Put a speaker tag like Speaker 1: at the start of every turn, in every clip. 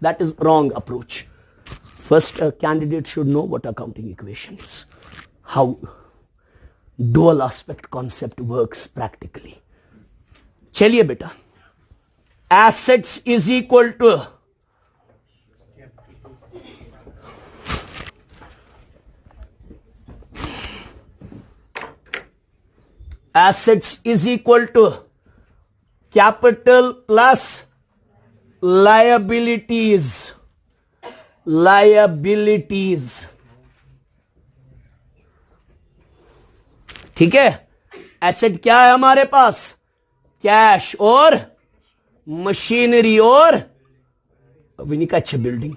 Speaker 1: That is wrong approach. First, a candidate should know what accounting equation is, how dual aspect concept works practically. चलिए बेटा, assets is equal to capital plus liabilities. ठीक है, asset क्या है हमारे पास? Cash और machinery और अभी नहीं, अच्छा बिल्डिंग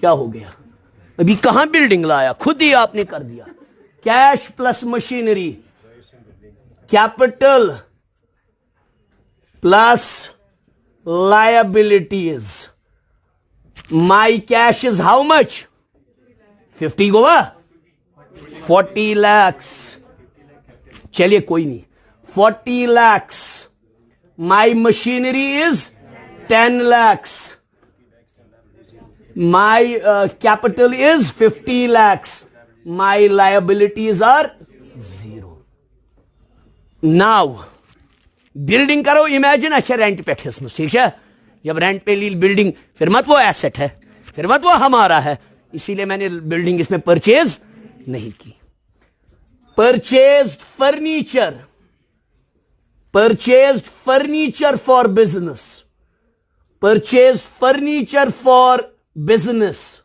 Speaker 1: क्या हो गया? अभी कहां बिल्डिंग लाया, खुद ही आपने कर दिया। Cash plus machinery, capital plus liabilities. My cash is how much? 50 Goa 40 lakhs. चलिए कोई नहीं, 40 lakhs. My machinery is 10 lakhs. My capital is 50 lakhs. My liabilities are 0. Now building करो इमेजिन, अच्छा रेंट पे थे, ठीक है? जब रेंट पे ली बिल्डिंग, फिर मत वो एसेट है, फिर मत वो हमारा है, इसीलिए मैंने बिल्डिंग इसमें परचेज नहीं की। Purchased furniture for business, purchased furniture for business,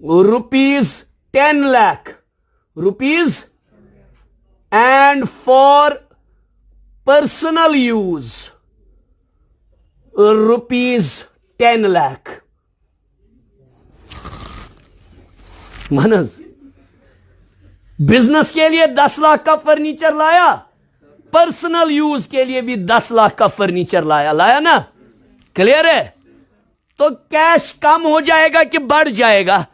Speaker 1: ₹10 lakh, and for personal use ₹10 lakh. मनज बिजनेस के लिए 10 लाख का फर्नीचर लाया, पर्सनल यूज के लिए भी 10 लाख का फर्नीचर लाया ना? क्लियर है? तो कैश कम हो जाएगा कि बढ़ जाएगा?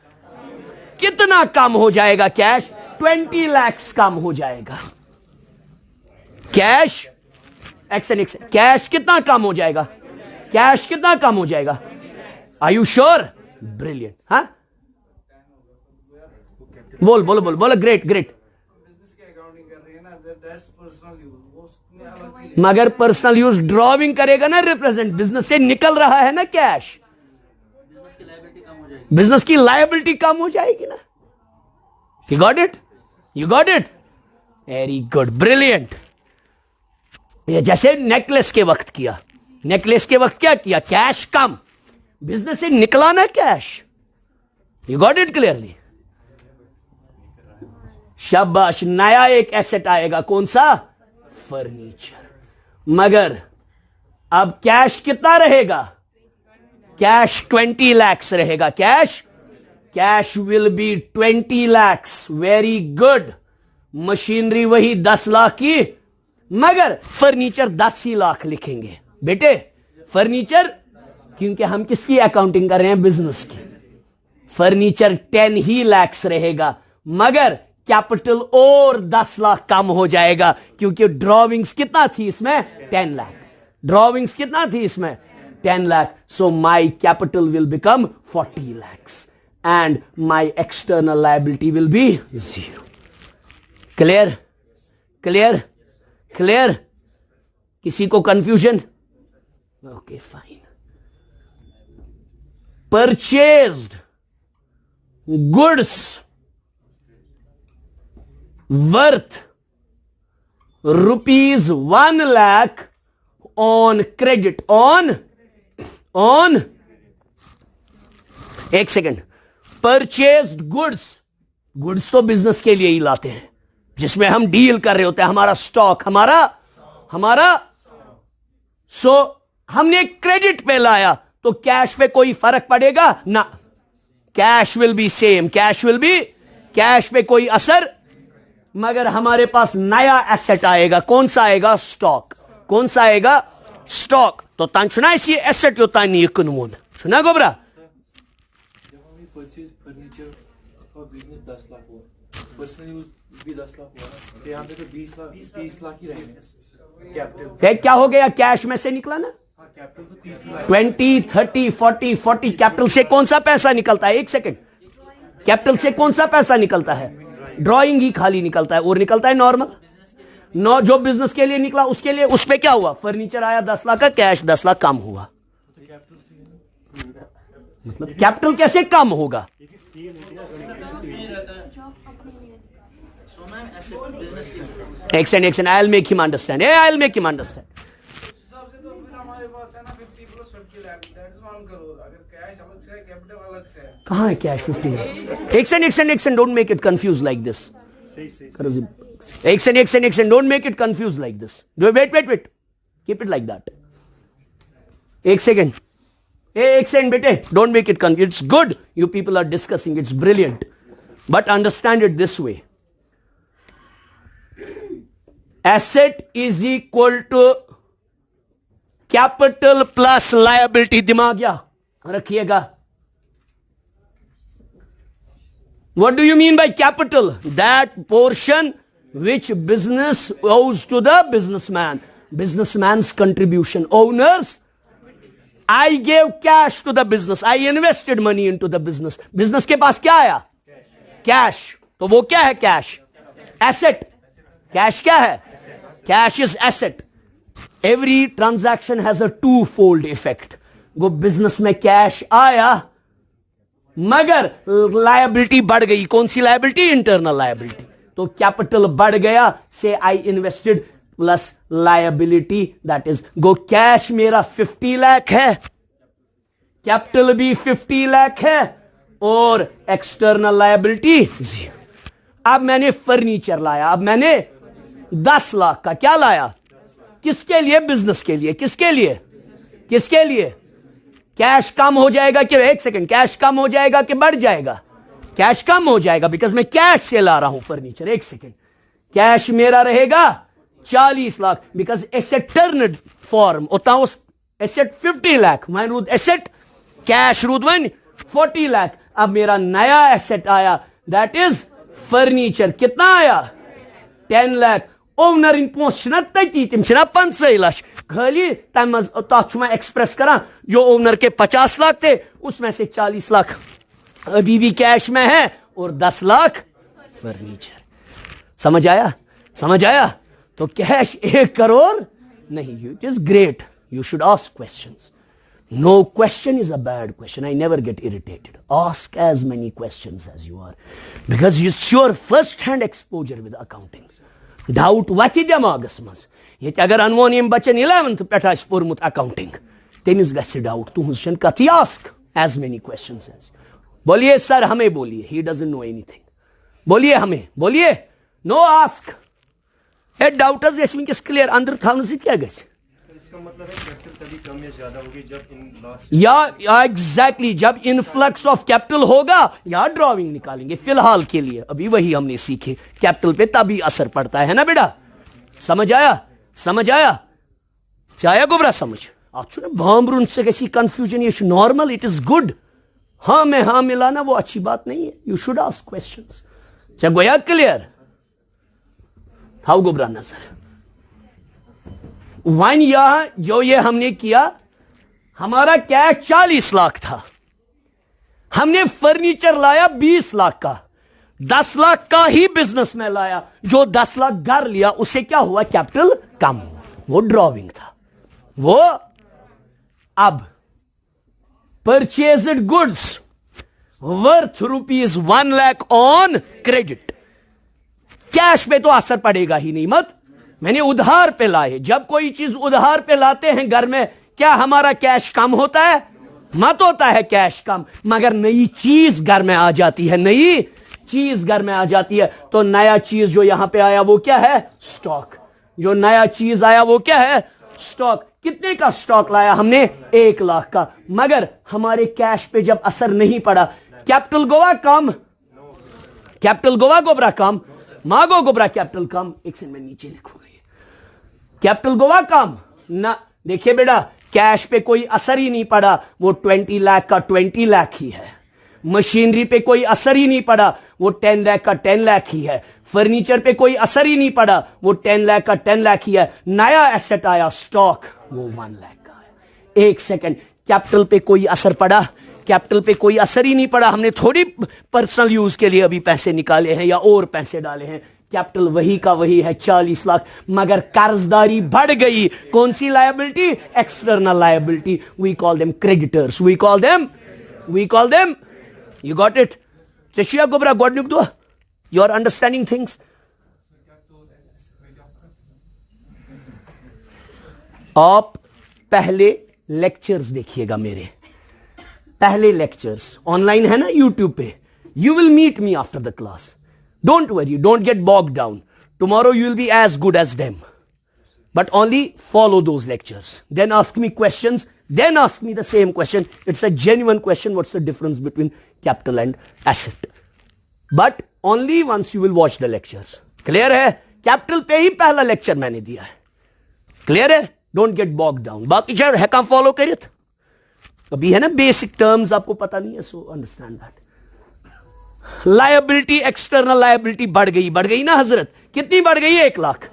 Speaker 1: कितना कम हो जाएगा कैश? 20 lakhs कम हो जाएगा कैश। कैश कितना कम हो जाएगा? कैश कितना कम हो जाएगा? Are you sure? ब्रिलियंट। हाँ, बोलो। ग्रेट। मगर पर्सनल यूज ड्रॉविंग करेगा ना, रिप्रेजेंट बिजनेस से निकल रहा है ना कैश, बिजनेस की लायबिलिटी कम हो जाएगी ना। You got it? Very good, brilliant. ये जैसे नेकलेस के वक्त क्या किया? कैश कम, बिजनेस से निकला ना cash. You got it clearly? शाबाश। नया एक एसेट आएगा, कौन सा? फर्नीचर। मगर अब कैश कितना रहेगा? कैश 20 lakhs रहेगा। Cash will be 20 lakhs. Very good. Machinery वही 10 लाख की, मगर फर्नीचर 10 ही लाख लिखेंगे बेटे। फर्नीचर, क्योंकि हम किसकी अकाउंटिंग कर रहे हैं? बिजनेस की। फर्नीचर 10 ही lakhs रहेगा, मगर कैपिटल और 10 लाख कम हो जाएगा, क्योंकि ड्रॉविंग्स कितना थी इसमें? 10 लाख। ड्रॉविंग्स कितना थी इसमें? 10 lakh. So my capital will become 40 lakhs and my external liability will be 0. Clear? किसी को confusion? Okay, fine. Purchased goods worth ₹1 lakh on credit. On एक सेकंड। परचेज्ड गुड्स तो बिजनेस के लिए ही लाते हैं, जिसमें हम डील कर रहे होते हैं, हमारा स्टॉक, हमारा सो हमने क्रेडिट पे लाया, तो कैश पे कोई फर्क पड़ेगा ना? Cash will be same, cash पे कोई असर। मगर हमारे पास नया एसेट आएगा, कौन सा आएगा? स्टॉक। कौन सा आएगा? स्टॉक। तो तान छुना इसी एसेट यो तान ये कानून छुना गोबरा।
Speaker 2: परचेज फर्नीचर और बिजनेस 10 लाख हुआ, पर्सनल यूज भी 10 लाख हुआ, तो यहाँ पे तो 20 लाख ही रहेंगे।
Speaker 1: क्या हो गया? कैश में से निकला ना?
Speaker 2: कैपिटल तो 30 लाख
Speaker 1: 20, 30, 40 कैपिटल से कौन सा पैसा निकलता है? एक सेकंड, कैपिटल से कौन सा पैसा निकलता है? ड्राइंग ही खाली निकलता है, और निकलता है नॉर्मल। जो बिजनेस के लिए निकला उसके लिए, उसमें क्या हुआ? फर्नीचर आया 10 लाख का, कैश 10 लाख कम हुआ। मतलब कैपिटल कैसे कम होगा? एक second, I will make him understand, I will make him understand.
Speaker 3: हिसाब से तो फिर हमारे पास है ना 50 + 50 लाख, दैट इज 1 करोड़। अगर कैश अलग से है, कैपिटल अलग से है।
Speaker 1: कहां है कैश? 50। एक second, don't make it confuse like this. एक second, don't make it confuse like this. Wait, keep it like that. एक सेकंड बेटे, don't make it confuse. It's good you people are discussing, it's brilliant, but understand it this way. Asset is equal to capital plus liability. दिमाग या रखिएगा। What do you mean by capital? That portion which business owes to the businessman. Businessman's contribution. Owners, I gave cash to the business. I invested money into the business. Business के पास क्या आया? Cash. तो वो क्या है cash? Asset. Cash क्या है? Cash is asset. Every transaction has a two-fold effect. वो business में cash आया, मगर लायबिलिटी बढ़ गई। कौन सी लायबिलिटी? Internal liability. तो कैपिटल बढ़ गया से I invested plus liability, that is go. Cash मेरा 50 लाख है, कैपिटल भी 50 लाख है, और एक्सटर्नल लायबिलिटी 0। अब मैंने फर्नीचर लाया, अब मैंने 10 लाख का क्या लाया? किसके लिए? बिजनेस के लिए। किसके लिए? किसके लिए? कैश कम हो जाएगा कि, एक सेकंड, कैश कम हो जाएगा कि बढ़ जाएगा? कैश कम हो जाएगा, बिकॉज मैं कैश से ला रहा हूं फर्नीचर। एक सेकंड, कैश मेरा रहेगा 40 lakh, because asset turned form होता है asset 50 lakh, my rude asset cash rude 40 lakh. अब मेरा नया एसेट आया, दैट इज फर्नीचर। कितना आया? 10 लाख। ओनर इन पोषण तती तम 50 लाख खाली तम एक्सप्रेस करा। जो ओनर के 50 लाख थे उसमें से 40 लाख अभी भी कैश में है और 10 लाख फर्नीचर। समझ आया? समझ आया? तो कैश 1 करोड़ नहीं। It is great, you should ask questions. No question is a bad question. I never get irritated. Ask as many questions as you are, because it's your first-hand exposure with accounting. Doubt what is demagas mas? Yet agar anvonim bachan 11th peta is pormut accounting. Temis gasi doubt. Tuhun kati ask as many questions as. Boliye sir hame boliye. He doesn't know anything. Boliye hame. Boliye. No ask. Hey doubters yasmin is clear. Andar thavn se kya gais?
Speaker 4: मतलब है capital तभी कम या ज्यादा होगी जब in last
Speaker 1: या exactly जब influx of capital होगा या ड्रॉइंग निकालेंगे। फिलहाल के लिए अभी वही हमने सीखे, कैपिटल पे तभी असर पड़ता है ना बेटा। समझ आया? समझ आया? चाया गोबरा समझ अच्छे भामरून से कैसी कंफ्यूजन? ये नॉर्मल, इट इज गुड। हाँ में हाँ मिलाना वो अच्छी बात नहीं है। You should ask questions. अच्छा गोया क्लियर? हाउ गोबरा नजर वन यह जो ये हमने किया, हमारा कैश 40 लाख था, हमने फर्नीचर लाया 20 लाख का, 10 लाख का ही बिजनेस में लाया। जो 10 लाख घर लिया उसे क्या हुआ? कैपिटल कम हुआ। वो ड्रॉइंग था वो। अब purchased goods worth ₹1 lakh on credit. Cash पे तो असर पड़ेगा ही नहीं, मत। मैंने उधार पे लाए। जब कोई चीज उधार पे लाते हैं घर में, क्या हमारा कैश कम होता है? मत होता है कैश कम, मगर नई चीज घर में आ जाती है। नई चीज घर में आ जाती है तो नया चीज जो यहां पे आया वो क्या है? स्टॉक। जो नया चीज आया वो क्या है? स्टॉक। कितने का स्टॉक लाया हमने? 1 लाख का, मगर हमारे कैश पे जब असर नहीं पड़ा, कैपिटल गोवा कम, कैपिटल गोवा गोबरा कम, मागो गोबरा कैपिटल कम। एक सेकंड में नीचे लिखूंगा, कैपिटल गोवा कम ना। देखिए बेटा, कैश पे कोई असर ही नहीं पड़ा, वो 20 लाख का 20 लाख ही है। मशीनरी पे कोई असर ही नहीं पड़ा, वो 10 लाख का 10 लाख ही है। फर्नीचर पे कोई असर ही नहीं पड़ा, वो 10 लाख का 10 लाख ही है। नया एसेट आया स्टॉक, वो 1 लाख का है। एक सेकंड, कैपिटल पे कोई असर पड़ा? कैपिटल पे कोई असर ही नहीं पड़ा। हमने थोड़ी पर्सनल यूज के लिए अभी पैसे निकाले हैं या और पैसे डाले हैं। कैपिटल वही का वही है 40 लाख, मगर कर्जदारी बढ़ गई। कौन सी liability? External liability. We call them creditors, we call them you got it? चशिया गोबरा गॉडनुक दो, यू आर अंडरस्टैंडिंग थिंग्स। आप पहले लेक्चर्स देखिएगा, मेरे पहले लेक्चर्स ऑनलाइन है ना यूट्यूब पे। You will meet me after the class, don't worry, don't get bog down. Tomorrow you will be as good as them, but only follow those lectures. Then ask me questions, then ask me the same question. It's a genuine question. What's the difference between capital and asset? But only once you will watch the lectures. Clear है? Capital पे ही पहला lecture मैंने दिया है। Clear है? Don't get bog down. बाकी चाहे है काम फॉलो करिए। अभी है ना बेसिक टर्म्स आपको पता नहीं है, so understand that. Liability, external liability बढ़ गई ना हजरत? कितनी बढ़ गई? 1 lakh,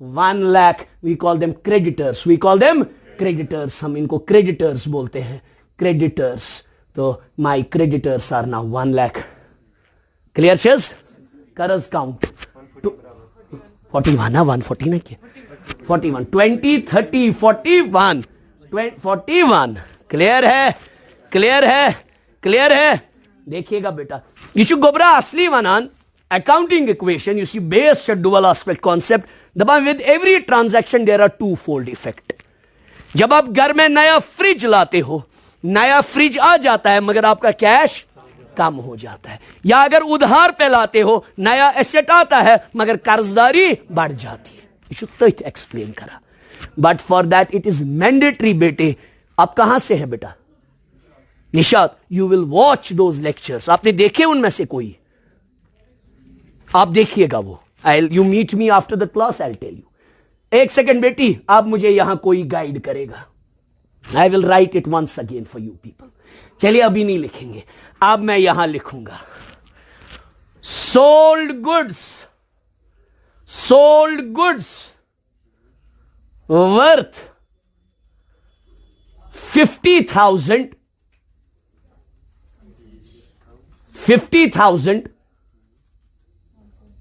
Speaker 1: 1 lakh. We call them creditors, we call them creditors. हम इनको क्रेडिटर्स बोलते हैं, क्रेडिटर्स। तो my creditors are now 1 lakh. Clear चेज? कर्ज काउंट 41 ना 140 ना क्या 41, 20, 30, 41, 41। क्लियर है? क्लियर है? क्लियर है? देखिएगा बेटा, यू गोबरा असली वनान accounting equation, you see base should dual aspect concept. दबा with every transaction there are two fold effect. जब आप घर में नया फ्रिज लाते हो, नया फ्रिज आ जाता है मगर आपका कैश कम हो जाता है। या अगर उधार पे लाते हो, नया एसेट आता है मगर कर्जदारी बढ़ जाती है। शुद्ध एक्सप्लेन करा, but for that it is mandatory. बेटे आप कहां से हैं बेटा? Nishad, you will watch those lectures. आपने देखे उनमें से कोई? आप देखिएगा वो। You meet me after the class, I tell you. एक सेकेंड बेटी, आप मुझे यहां कोई गाइड करेगा? I will write it once again for you people. चलिए अभी नहीं लिखेंगे, अब मैं यहां लिखूंगा sold goods worth 50,000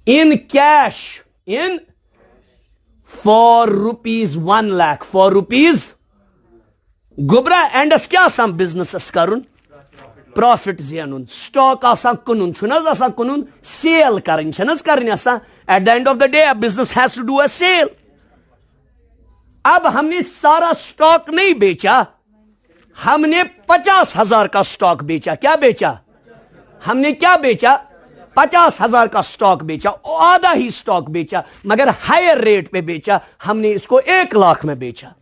Speaker 1: in cash for rupees 1 lakh, for rupees गुबरा एंडस क्या सम बिजनेस करुन प्रॉफिट ज़ेनुन स्टॉक आसान कुनुन छुनज आसान कुनुन सेल करन छनज करन आसान at the end of the day a business has to do a sale. अब हमने सारा स्टॉक नहीं बेचा, हमने 50,000 का स्टॉक बेचा। क्या बेचा? हमने क्या बेचा? 50,000 का स्टॉक बेचा, आधा ही स्टॉक बेचा मगर हायर रेट पे बेचा। हमने इसको 1 लाख में बेचा।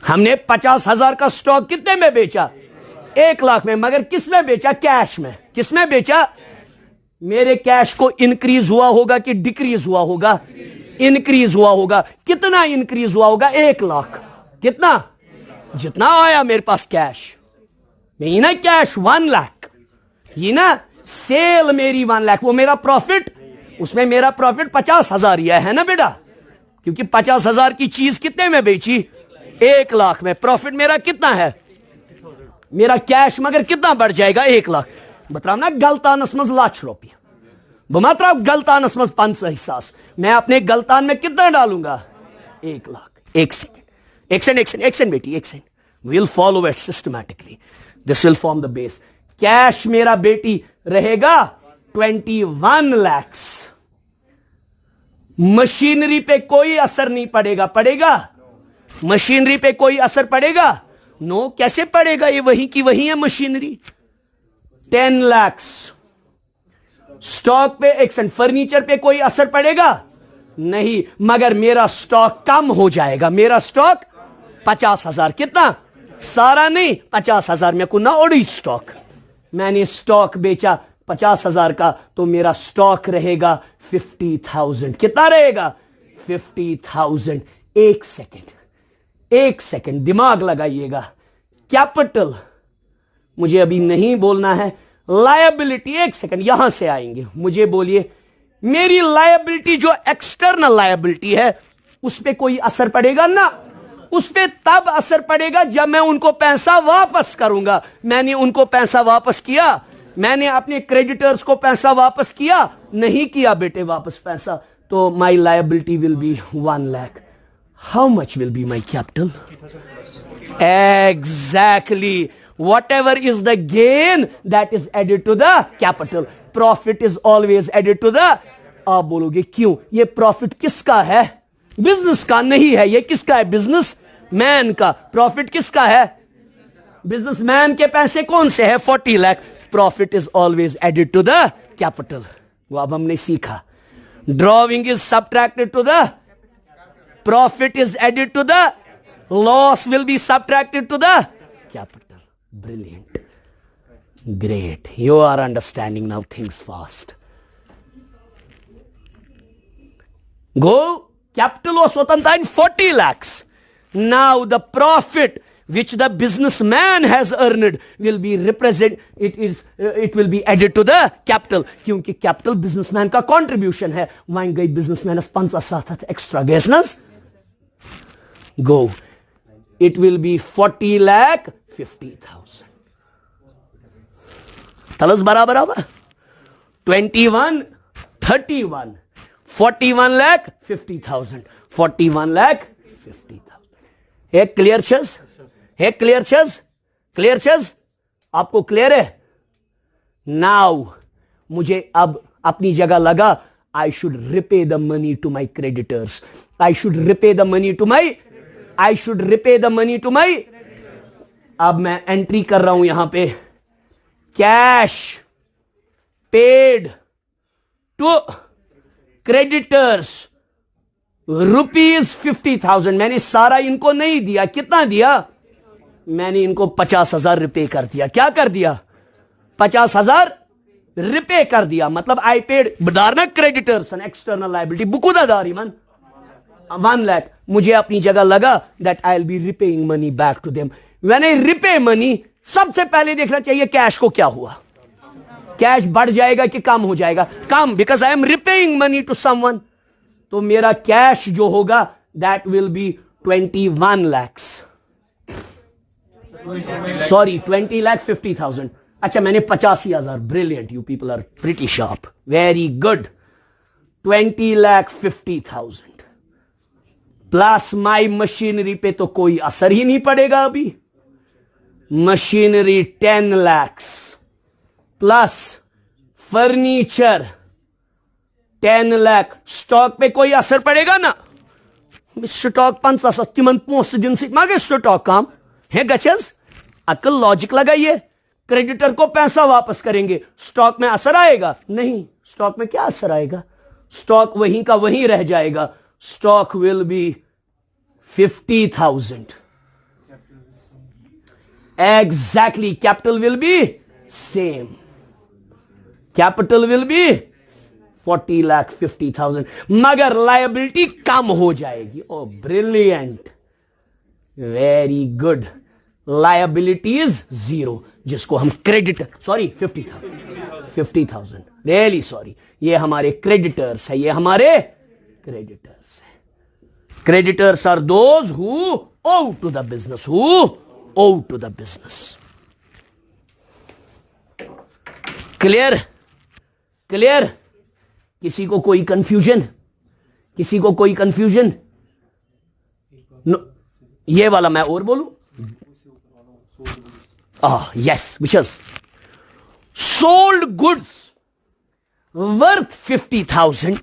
Speaker 1: हमने 50,000 का स्टॉक कितने में बेचा? 1 लाख में, मगर किस में बेचा? कैश में। किस में बेचा? मेरे कैश को इंक्रीज हुआ होगा कि डिक्रीज हुआ होगा? इंक्रीज हुआ होगा। कितना इंक्रीज हुआ होगा? 1 लाख। कितना? जितना आया मेरे पास कैश। नहीं ना कैश 1 लाख, ये ना सेल मेरी 1 लाख, वो मेरा प्रॉफिट, उसमें मेरा प्रॉफिट 50,000 ही है ना बेटा? क्योंकि 50,000 की चीज कितने में बेची? 1 लाख में। प्रॉफिट मेरा कितना है? मेरा कैश मगर कितना बढ़ जाएगा? 1 लाख। बताओ ना गलतानस मज लाख रुपया, बमात्रा गलतानस मज 5,000। मैं अपने गलतान में कितना डालूंगा? 1 लाख। एक सेकंड बेटी, एक second. Will follow it systematically, this will form the base. Cash मेरा बेटी रहेगा 21 लाख। मशीनरी पे कोई असर नहीं पड़ेगा? पड़ेगा? मशीनरी पे कोई असर पड़ेगा? नो। कैसे पड़ेगा? ये वही की वही है मशीनरी। 10 लाख। स्टॉक पे एक सेकंड, फर्नीचर पे कोई असर पड़ेगा? नहीं, मगर मेरा स्टॉक कम हो जाएगा। मेरा स्टॉक 50,000। कितना? सारा नहीं, 50,000 में कुना ओडी स्टॉक। मैंने स्टॉक बेचा 50,000 का, तो मेरा स्टॉक रहेगा 50,000। कितना रहेगा? 50,000। एक सेकंड दिमाग लगाइएगा। कैपिटल मुझे अभी नहीं बोलना है, लायबिलिटी एक सेकंड यहां से आएंगे। मुझे बोलिए मेरी लायबिलिटी जो एक्सटर्नल लायबिलिटी है उस पर कोई असर पड़ेगा ना? उस पे तब असर पड़ेगा जब मैं उनको पैसा वापस करूंगा। मैंने उनको पैसा वापस किया, मैंने अपने क्रेडिटर्स को पैसा वापस किया, नहीं किया बेटे वापस पैसा, तो my liability will be 1 lakh. How much will be my capital? Exactly, whatever is the gain that is added to the capital, profit is always added to the। आप बोलोगे क्यों? ये प्रॉफिट किसका है? बिजनेस का नहीं है। ये किसका है? बिजनेस मैन का। प्रॉफिट किसका है? बिजनेस मैन के पैसे कौन से है? 40 lakh. Profit is always added to the capital. वो अब हमने सीखा। Drawing is subtracted to the profit, is added to the loss, will be subtracted to the capital. Brilliant. Great. You are understanding now things fast. Go. Capital was Swatanta in 40 lakhs. Now the profit which the businessman has earned will be it will be added to the capital. क्योंकि capital businessman का contribution है। वहीं गई businessman 50 extra guesses. Go. It will be 40 lakh 50,000. तलस बराबर आवा 21 31 41 लाख 50,000 41 लाख 50,000। एक clear चीज? एक क्लियर चीज? क्लियर चीज? आपको क्लियर है? नाउ मुझे अब अपनी जगह लगा, I should repay the money to my creditors, I should repay the money to my, I should repay the money to my. अब मैं एंट्री कर रहा हूं यहां पे, कैश पेड टू क्रेडिटर्स ₹50,000। मैंने सारा इनको नहीं दिया। कितना दिया? मैंने इनको 50,000 रुपए कर दिया। क्या कर दिया? 50,000 रुपए कर दिया। मतलब आई पेड बदारना क्रेडिटर्स एंड एक्सटर्नल लायबिलिटी बुकुदादारी मन 1 लाख। मुझे अपनी जगह लगा that I will be repaying money back to them. When I repay money, सबसे पहले देखना चाहिए कैश को क्या हुआ। कैश बढ़ जाएगा कि कम हो जाएगा? कम, because I am repaying money to someone. तो मेरा कैश जो होगा that will be 21 lakhs, sorry 20 lakh 50,000। अच्छा, मैंने 85,000। Brilliant, you people are pretty sharp, very good. 20 lakh 50,000 plus my machinery पे तो कोई असर ही नहीं पड़ेगा अभी। Machinery 10 lakhs plus furniture 10 lakh। Stock पे कोई असर पड़ेगा ना? स्टॉक 50 तिमन पोस्ट दिन से मगर स्टॉक काम है गचस। अकल लॉजिक लगाइए। क्रेडिटर को पैसा वापस करेंगे, स्टॉक में असर आएगा? नहीं। स्टॉक में क्या असर आएगा? स्टॉक वहीं का वहीं रह जाएगा। Stock will be 50,000। Exactly, capital will be same. Capital will be 40 lakh 50,000, मगर लायबिलिटी कम हो जाएगी। Oh brilliant, very good. Liability is 0, जिसको हम क्रेडिटर, सॉरी 50,000 रियली सॉरी, ये हमारे क्रेडिटर्स है, ये हमारे क्रेडिटर्स है। Creditors are those who owe to the business, who owe to the business. Clear? Clear? किसी को कोई कंफ्यूजन? किसी को कोई कंफ्यूजन? ये वाला मैं और बोलूं? Yes, which is sold goods worth 50,000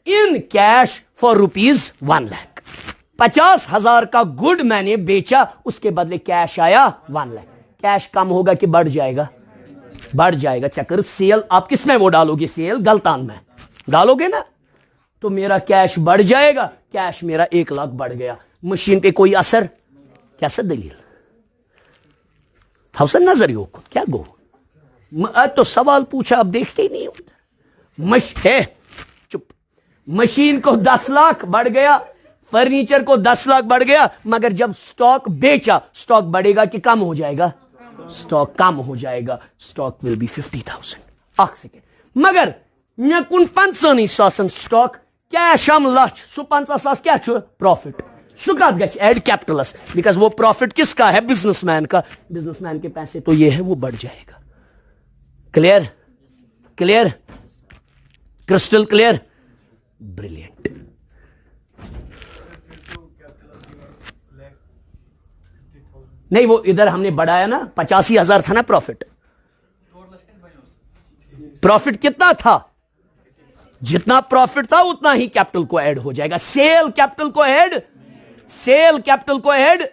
Speaker 1: in cash for ₹1 lakh। 50,000 का गुड मैंने बेचा, उसके बदले कैश आया 1 lakh। कैश कम होगा कि बढ़ जाएगा? बढ़ जाएगा। चक्कर सेल आप किस में वो डालोगे? सेल गलतान में डालोगे ना, तो मेरा कैश बढ़ जाएगा। कैश मेरा 1 लाख बढ़ गया। मशीन पे कोई असर? कैसा दलील? हसन नजर हो क्या गो? तो सवाल पूछा, अब देखते ही नहीं होता। चुप। मशीन को 10 लाख बढ़ गया, फर्नीचर को 10 लाख बढ़ गया, मगर जब स्टॉक बेचा, स्टॉक बढ़ेगा कि कम हो जाएगा? स्टॉक कम हो जाएगा। Stock will be 50,000। मगर मैं कुन 500 स्टॉक कैश हम लच सु 50,000 क्या प्रॉफिट सुकात गच ऐड कैपिटलस, बिकॉज वो प्रॉफिट किसका है? बिजनेसमैन का। बिजनेसमैन के पैसे तो ये है, वो बढ़ जाएगा। Clear? Clear? Crystal clear? Brilliant. नहीं, वो इधर हमने बढ़ाया ना, 85,000 था ना प्रॉफिट। प्रॉफिट कितना था? जितना प्रॉफिट था उतना ही कैपिटल को ऐड हो जाएगा। सेल कैपिटल को ऐड, सेल कैपिटल को add,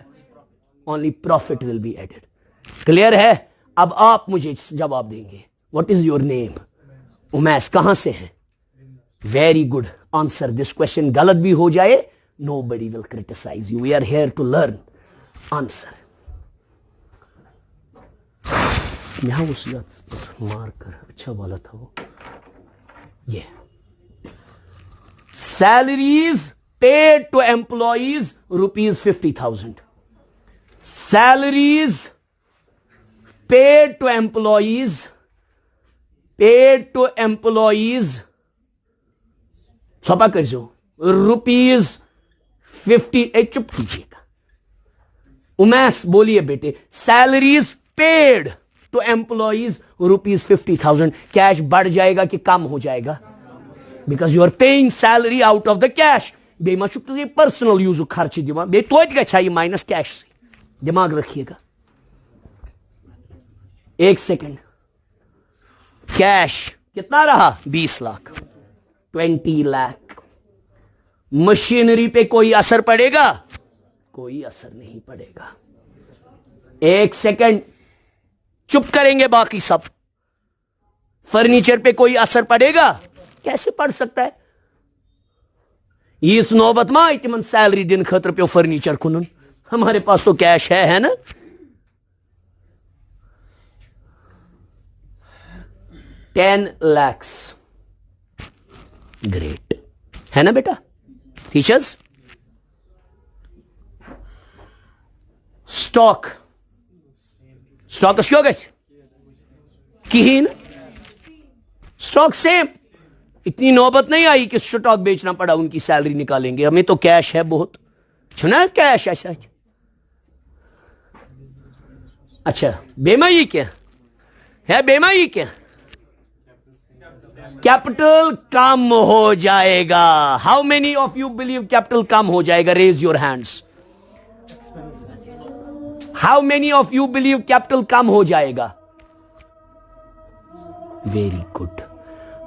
Speaker 1: only profit will be added. Clear है? अब आप मुझे जवाब देंगे। What is your name? Umais. कहां से हैं? Very good answer this question. गलत भी हो जाए, nobody will criticise you, we are here to learn. Answer यहां उस मार्कर अच्छा वाला था वो। ये salaries paid to employees ₹50,000। Salaries paid to employees, paid to employees छपा कर जो ₹50। चुप कीजिएगा, उमैस बोलिए बेटे। Salaries paid to employees ₹50,000। Cash बढ़ जाएगा कि कम हो जाएगा? Because you are paying salary out of the cash. बेमा चुप तो पर्सनल यूज खर्च दिवान, बे तो गई माइनस कैश से। दिमाग रखिएगा। एक सेकेंड, कैश कितना रहा? 20 लाख, 20 लाख। मशीनरी पे कोई असर पड़ेगा? कोई असर नहीं पड़ेगा। एक सेकेंड, चुप करेंगे बाकी सब। फर्नीचर पे कोई असर पड़ेगा? कैसे पड़ सकता है? इस नौबत में तिमन सैलरी दिन खतर पे फर्नीचर कुन। हमारे पास तो कैश है ना? $10 लाख। ग्रेट है ना बेटा? टीचर्स, स्टॉक, स्टॉक क्यों गए? किहीन स्टॉक सेम। इतनी नौबत नहीं आई कि स्टॉक बेचना पड़ा, उनकी सैलरी निकालेंगे। हमें तो कैश है बहुत। सुना है कैश ऐसा? अच्छा, बेमाई क्या है? बेमाई क्या? कैपिटल कम हो जाएगा। How many of you believe capital कम हो जाएगा? Raise your hands. How many of you believe capital कम हो जाएगा? Very good.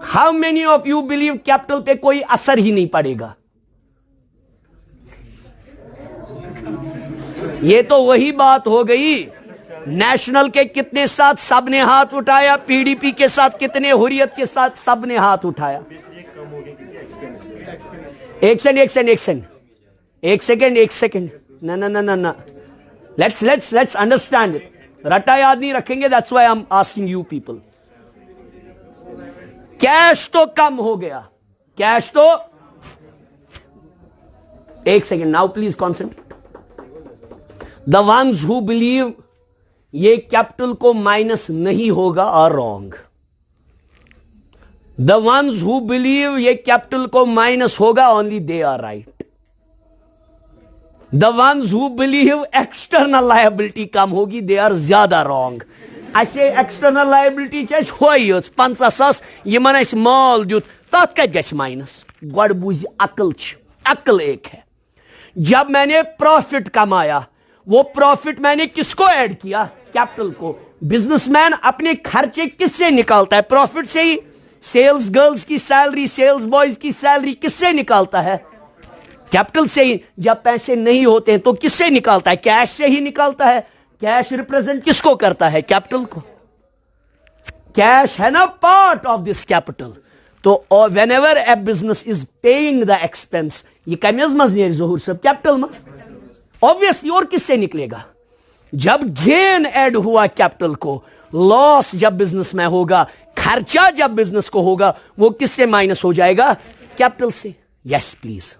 Speaker 1: How many of you believe capital पे कोई असर ही नहीं पड़ेगा? ये तो वही बात हो गई। नेशनल के कितने साथ सबने हाथ उठाया? पीडीपी के साथ कितने? हुर्रियत के साथ सबने हाथ उठाया। एक सेकंड। ना let's understand it. रट्टा याद नहीं रखेंगे। that's why I'm asking you people. Cash तो कम हो गया। कैश तो एक second, now please concentrate. The ones who believe ये कैपिटल को माइनस नहीं होगा are wrong. The ones who believe ये कैपिटल को माइनस होगा, only they are right. The ones who believe external liability कम होगी, दे आर ज्यादा रॉन्ग। ऐसे एक्सटर्नल लायबिलिटी 50,000 यमन माल दुत, तथ कत गछ माइनस? गड बुझ अकल। अकल एक है। जब मैंने प्रॉफिट कमाया, वो प्रॉफिट मैंने किसको ऐड किया? कैपिटल को। बिजनेसमैन अपने खर्चे किससे निकालता है? प्रॉफिट से ही। सेल्स गर्ल्स की सैलरी, सेल्स बॉयज की सैलरी किससे निकालता है? कैपिटल से ही। जब पैसे नहीं होते हैं तो किससे निकालता है? कैश से ही निकालता है। कैश रिप्रेजेंट किसको करता है? कैपिटल को। कैश है ना पार्ट ऑफ दिस कैपिटल। तो when ever A business is paying the expense, ये कमेज मज नहीं जहूर सब कैपिटल मज ऑब्वियसली। और किससे निकलेगा? जब गेन ऐड हुआ कैपिटल को, लॉस जब बिजनेस में होगा, खर्चा जब बिजनेस को होगा, वो किससे माइनस हो जाएगा? कैपिटल से। Yes please.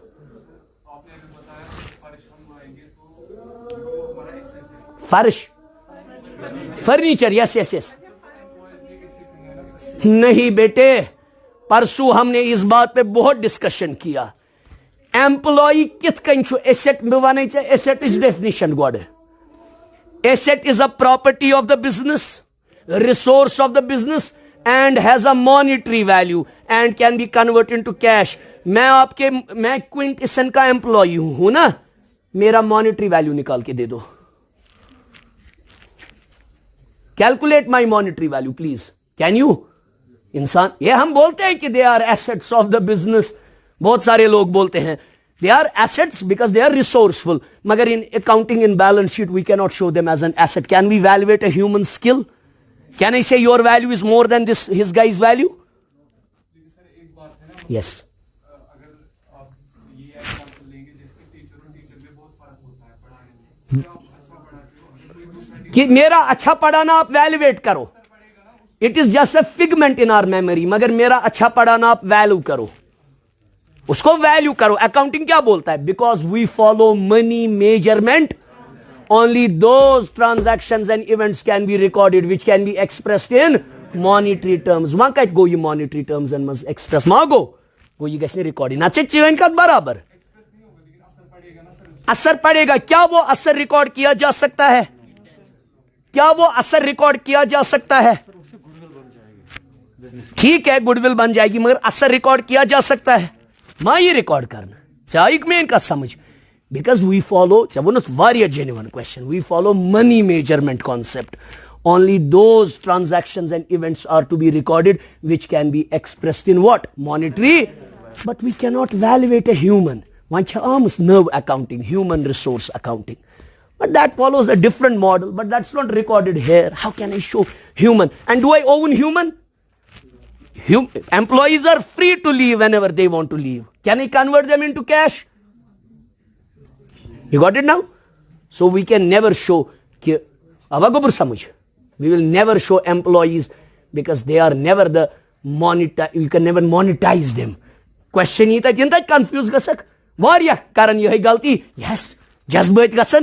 Speaker 1: फर्श, फर्नीचर, यस यस यस। नहीं बेटे, परसों हमने इस बात पे बहुत डिस्कशन किया। एम्प्लॉई कित कन एसेट मे वन एसेट डेफिनिशन गोड asset is a property of the business resource of the business and has a monetary value and can be converted into cash. मैं क्विंटेशन का एम्प्लॉई हूं ना, मेरा मॉनिटरी वैल्यू निकाल के दे दो. Calculate my monetary value please. Can you? इंसान ये हम बोलते हैं कि they are assets of the business. बहुत सारे लोग बोलते हैं they are assets because they are resourceful. मगर in accounting in balance sheet we can not show them as an asset. Can we valuate a human skill? Can I say your value is more than his guy's value? Yes.
Speaker 4: अगर आप ये example लेंगे जिसके teacher और teacher में बहुत फर्क होता है पढ़ाने में, आप अच्छा पढ़ाते हो कि
Speaker 1: मेरा अच्छा पढ़ाना आप वैल्यूएट करो. It is just a figment in our memory. मगर मेरा अच्छा पढ़ाना आप वैल्यू करो, उसको वैल्यू करो. अकाउंटिंग क्या बोलता है? Because we follow money measurement. Only those transactions and events can be recorded which can be expressed in monetary terms. वहां कट गो ये monetary terms and must express मां गो वो ये कैसे रिकॉर्ड ना चिवन का बराबर असर पड़ेगा. क्या वो असर रिकॉर्ड किया जा सकता है? क्या वो असर रिकॉर्ड किया जा सकता है? ठीक है गुडविल बन जाएगी मगर असर रिकॉर्ड किया जा सकता है. मां ये रिकॉर्ड करना चाहिए में इनका समझ. Because we follow, very genuine question. We follow money measurement concept. Only those transactions and events are to be recorded which can be expressed in what? Monetary. But we cannot evaluate a human. Once arms nerve accounting, human resource accounting. But that follows a different model. But that's not recorded here. How can I show human? And do I own human? Employees are free to leave whenever they want to leave. Can I convert them into cash? You got it now? So we can never show we will never show employees because they are never the you can never monetize them. Question ये था जिन तक confuse गसक वारिया कारण यही गलती. Yes, जज्बत गसन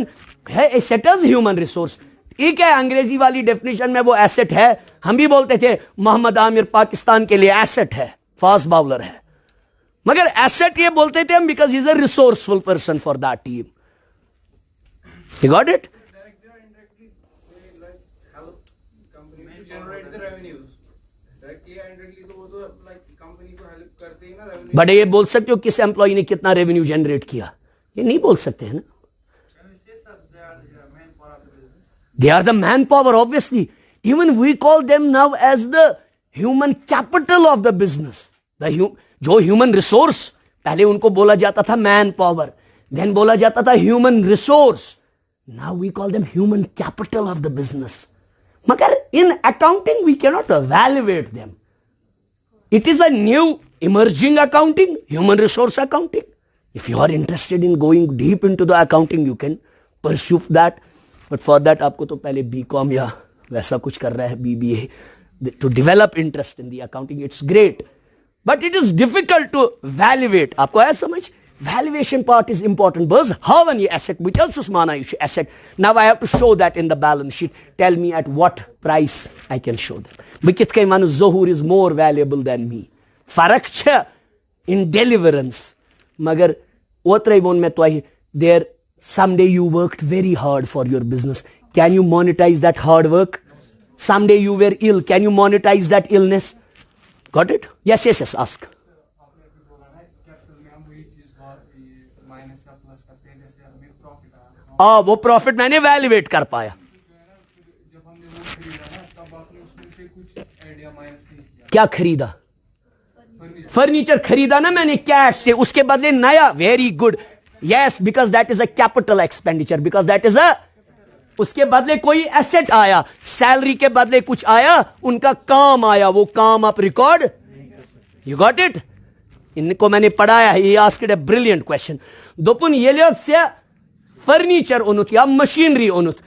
Speaker 1: है asset as human resource. ठीक है अंग्रेजी वाली डेफिनेशन में वो एसेट है. हम भी बोलते थे मोहम्मद आमिर पाकिस्तान के लिए एसेट है, फास्ट बाउलर है. मगर एसेट ये बोलते थे हम because is a resourceful person for that team. You got it?
Speaker 3: Directly or indirectly, they like help company to generate the revenues. Directly or indirectly तो वो तो like company को help करते ही ना revenue.
Speaker 1: बट ये बोल सकते हो किस एम्प्लॉय ने कितना रेवेन्यू जनरेट किया? ये नहीं बोल सकते हैं ना. They are the manpower, obviously. Even we call them now as the human capital of the business. जो human resource पहले उनको बोला जाता था मैन पावर, then बोला जाता था human resource. Now we call them human capital of the business. Magar in accounting we cannot evaluate them. It is a new emerging accounting, human resource accounting. If you are interested in going deep into the accounting, you can pursue that. But for that आपको तो पहले BCom या वैसा कुछ कर रहा है BBA to develop interest in the accounting. It's great, but it is difficult to evaluate. आपको है समझ? Valuation part is important. Because how many asset? We tell Susmana you should asset. Now I have to show that in the balance sheet. Tell me at what price I can show them. Because kay manu Zohur is more valuable than me. Farak cha in deliverance. Magar otray bon mein to there someday you worked very hard for your business. Can you monetize that hard work? Someday you were ill. Can you monetize that illness? Got it? Yes, ask. वो profit मैंने valuate कर पाया. क्या खरीदा? Furniture खरीदा ना मैंने cash से, उसके बदले नया. Very good. Yes, because that is a capital expenditure. Because that is a उसके बदले कोई एसेट आया, सैलरी के बदले कुछ आया, उनका काम आया, वो काम आप रिकॉर्ड. You got it? इनको मैंने पढ़ाया है. ये आस्क्ड अ ब्रिलियंट क्वेश्चन. दोपुन ये लोग से फर्नीचर ओनुत या मशीनरी ओनुत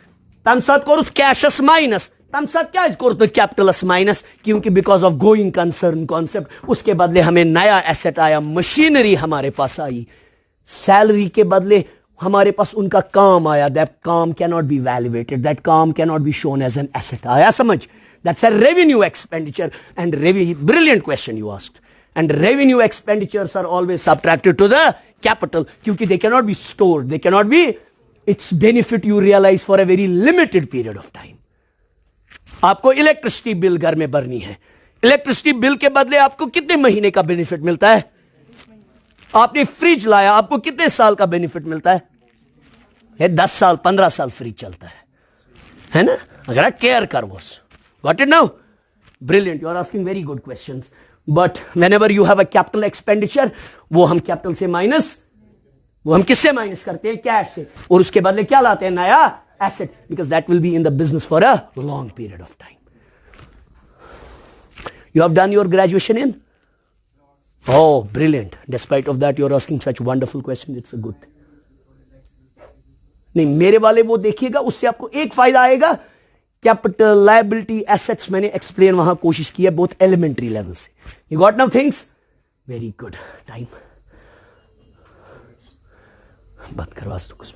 Speaker 1: तम साथ कोरुत कैशस माइनस. तम साथ क्या कोरुत कैपिटलस माइनस? क्योंकि because of going concern concept उसके बदले हमें नया एसेट आया, मशीनरी हमारे पास आई. सैलरी के बदले हमारे पास उनका काम आया. दैट काम can not be valuated, that काम can not be shown as an asset. आया समझ? That's a revenue expenditure. And brilliant question you asked. And revenue expenditures are always subtracted to the capital, क्योंकि they cannot be stored, they cannot be, its benefit you realize for a very limited period of time. आपको electricity bill घर में भरनी है, electricity bill के बदले आपको कितने महीने का बेनिफिट मिलता है? आपने फ्रिज लाया, आपको कितने साल का बेनिफिट मिलता है? 10 साल 15 साल फ्रिज चलता है ना? अगर आप केयर कर वो, got it now? Brilliant, you are asking very good questions. But whenever you have a capital expenditure, वो हम कैपिटल से माइनस, वो हम किससे माइनस करते हैं? कैश से. और उसके बदले क्या लाते हैं? नया asset, because that will be in the business for a long period of time. You have done your graduation in? Oh, brilliant. Despite of that, you are asking such wonderful question. It's a good thing. नहीं, मेरे वाले वो देखिएगा, उससे आपको एक फायदा आएगा. कैपिटल, लायबिलिटी, एसेट्स मैंने एक्सप्लेन वहां कोशिश की है बहुत एलिमेंट्री लेवल से. You got now things? Very good. Time बंद करवा दो कुछ.